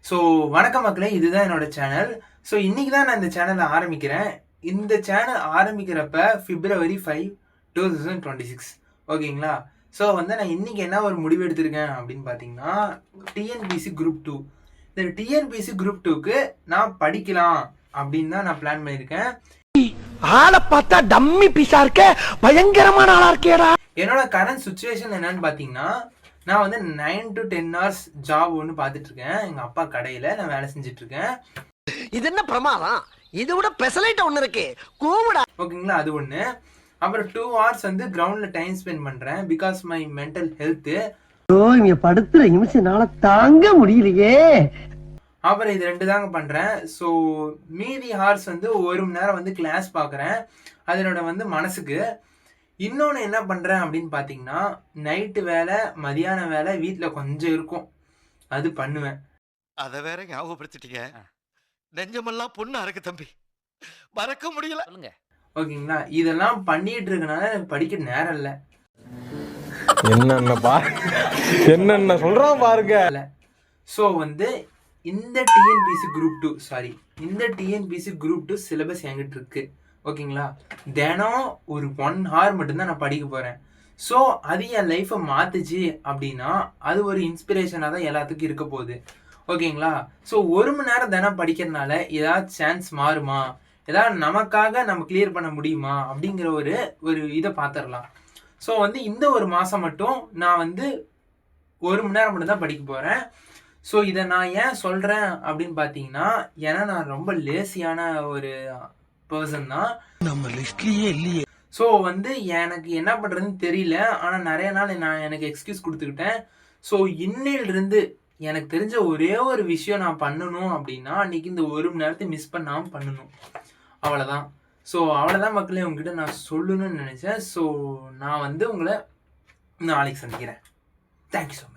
So வணக்கம் மக்களே, இதுதான் என்னோட சேனல். ஸோ இன்னைக்கு தான் நான் இந்த சேனலை ஆரம்பிக்கிறேன். இந்த சேனல் ஆரம்பிக்கிறப்ப February 5, 2026. ஓகேங்களா? ஸோ நான் இன்னைக்கு என்ன ஒரு முடிவு எடுத்திருக்கேன் அப்படின்னு பார்த்தீங்கன்னா, டிஎன்பிசி குரூப் 2. இந்த டிஎன்பிசி குரூப் 2க்கு நான் படிக்கலாம் அப்படின்னு தான் நான் பிளான் பண்ணியிருக்கேன். ஆளை பார்த்தா டம்மி பீஸா இருக்க, பயங்கரமான ஆளா இருக்கேடா. என்னோட கரண்ட் சுச்சுவேஷன் என்னன்னு பார்த்தீங்கன்னா, நான் 9 to 10 hours ஜாப் ஒன்று பார்த்துட்டு இருக்கேன். எங்கள் அப்பா கடையில் நான் வேலை செஞ்சுட்டு இருக்கேன். இது என்ன பிரமாதம்? இது விட பெசலைட் ஒன்று இருக்கு, கூவுடா. ஓகேங்களா, அது ஒன்று. அப்புறம் 2 hours கிரவுண்டில் டைம் ஸ்பெண்ட் பண்ணுறேன் பிகாஸ் மை மென்டல் ஹெல்த்து. இங்க படுத்துற நிமிஷம்னால தாங்க முடியலையே. அப்புறம் இது 2 தாங்க பண்ணுறேன். ஸோ மீதி ஹார்ஸ் 1 மணி நேரம் கிளாஸ் பார்க்குறேன். அது என்னோட மனசுக்கு. இன்னொன்று என்ன பண்ணுறேன் அப்படின்னு பார்த்தீங்கன்னா, நைட்டு வேலை, மதியான வேலை வீட்டில் கொஞ்சம் இருக்கும், அது பண்ணுவேன். அதை வேற ஞாபகப்படுத்திட்டீங்க. நெஞ்சமெல்லாம் பொண்ணு அறக்கு தம்பி, மறக்க முடியல. ஓகேங்களா, இதெல்லாம் பண்ணிட்டு இருக்கனால எனக்கு படிக்க நேரம் இல்லை. என்னென்ன சொல்றான் பாருங்க. ஸோ இந்த டிஎன்பிசி குரூப் 2 இந்த டிஎன்பிசி குரூப் 2 சிலபஸ் என்கிட்ட இருக்கு. ஓகேங்களா, தினம் ஒரு 1 hour மட்டும்தான் நான் படிக்க போகிறேன். ஸோ அது என் லைஃப்பை மாற்றுச்சு அப்படின்னா அது ஒரு இன்ஸ்பிரேஷனாக தான் எல்லாத்துக்கும் இருக்க போகுது. ஓகேங்களா, ஸோ 1 மணி நேரம் தினம் படிக்கிறதுனால ஏதாவது சான்ஸ் மாறுமா, ஏதாவது நமக்காக நம்ம கிளியர் பண்ண முடியுமா அப்படிங்கிற ஒரு இதை பார்த்துடலாம். ஸோ இந்த ஒரு மாதம் மட்டும் நான் 1 மணி நேரம் மட்டும் தான் படிக்க போகிறேன். ஸோ இதை நான் ஏன் சொல்கிறேன் அப்படின்னு பார்த்தீங்கன்னா, ஏன்னா நான் ரொம்ப லேசியான ஒரு பர்சன் தான். நம்ம லிஸ்ட்லயே இல்லையே. ஸோ எனக்கு என்ன பண்ணுறதுன்னு தெரியல. ஆனால் நிறைய நாள் நான் எனக்கு எக்ஸ்கியூஸ் கொடுத்துக்கிட்டேன். ஸோ இன்னையிலிருந்து எனக்கு தெரிஞ்ச ஒரே ஒரு விஷயம் நான் பண்ணணும் அப்படின்னா, அன்றைக்கி இந்த 1 மணி நேரத்தை மிஸ் பண்ணாமல் பண்ணணும், அவ்வளோதான். ஸோ அவ்வளோதான் மக்களே, உங்ககிட்ட நான் சொல்லணும்னு நினச்சேன். ஸோ நான் உங்களை நாளைக்கு சந்திக்கிறேன். Thank you so much.